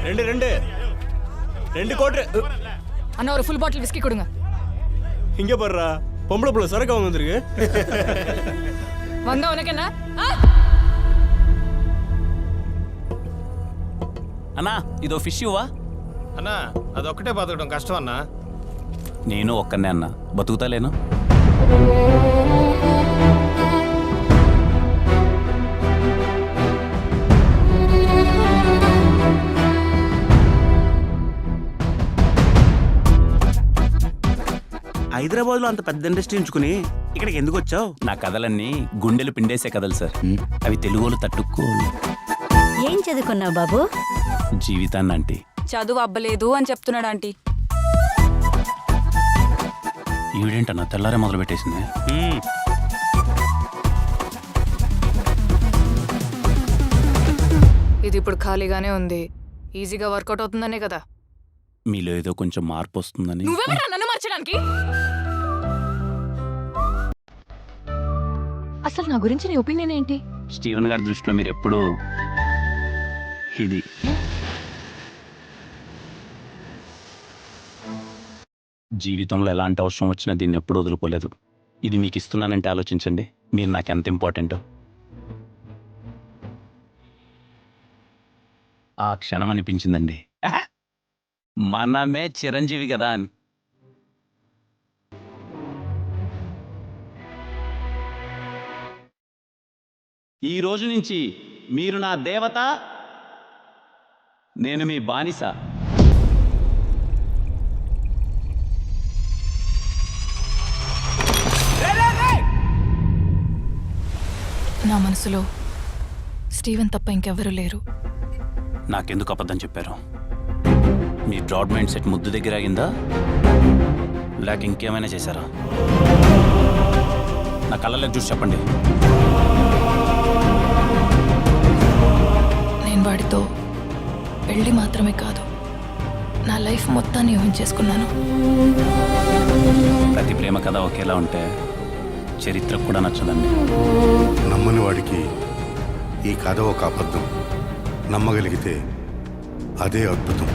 ரெண்டு கோட்ரு அண்ணா ஒரு ஃபுல் பாட்டில் விஸ்கி கொடுங்க. இங்க பாருடா, பொம்பளை புள்ள சரக்கு வாங்க வந்திருக்கு. வந்தா உனக்கு என்ன? అన్నా ఇదో ఫిష్ ఇవ్వా అన్నా అదొక్కటే బతకడం కష్టం అన్నా. నేను ఒక్కనే అన్నా బతుకుతాలేను. హైదరాబాద్ లో అంత పెద్ద ఇండస్ట్రీ ఉంచుకుని ఇక్కడికి ఎందుకు వచ్చావు? నా కథలన్నీ గుండెలు పిండేసే కథలు సార్. అవి తెలుగులో తట్టుకోలు. ఏం చదువుకున్నావు బాబు? జీవితాన్ని అంటే చదువు అబ్బలేదు అని చెప్తున్నాడు ఆంటీ. ఈవిడేంటన్నా తెల్లారే మొదలు పెట్టేసింది. ఇది ఇప్పుడు ఖాళీగానే ఉంది, ఈజీగా వర్కౌట్ అవుతుందనే కదా. మీలో ఏదో కొంచెం మార్పు వస్తుందని. నువ్వెవరా నన్ను మార్చడానికి? అసలు నా గురించి నీ ఒపీనియన్ ఏంటి? స్టీవెన్ గారి దృష్టిలో మీరు ఎప్పుడు ఇది జీవితంలో ఎలాంటి అవసరం వచ్చినా దీన్ని ఎప్పుడు వదులుకోలేదు. ఇది మీకు ఇస్తున్నానంటే ఆలోచించండి, మీరు నాకు ఎంత ఇంపార్టెంటో. ఆ క్షణం అనిపించిందండి, మనమే చిరంజీవి కదా అని. ఈ రోజు నుంచి మీరు నా దేవత, నేను మీ బానిస. నా మనసులో స్టీవెన్ తప్ప ఇంకెవ్వరూ లేరు. నాకెందుకు అబద్ధం చెప్పారు? మీ బ్రాడ్ మైండ్ సెట్ ముద్దు దగ్గర ఆగిందా, లేక ఇంకేమైనా చేశారా? నా కళ్ళలోకి చూసి చెప్పండి. నేను వాడితో పెళ్ళి మాత్రమే కాదు, నా లైఫ్ మొత్తాన్ని ఊహించేసుకున్నాను. ప్రతి ప్రేమ కథ ఒకేలా ఉంటే చరిత్రకు కూడా నచ్చదండి. నమ్మని వాడికి ఈ కథ ఒక అబద్ధం, నమ్మగలిగితే అదే అద్భుతం.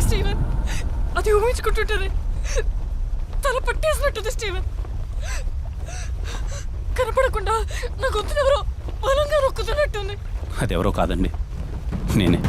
స్టీవెన్, అది ఊహించుకుంటుంటది, తల పట్టేసినట్టుంది. స్టీవెన్ కనపడకుండా నా గొంతునెవరో బలంగా నొక్కుతున్నట్టుంది. అదెవరో కాదండి, నేనే.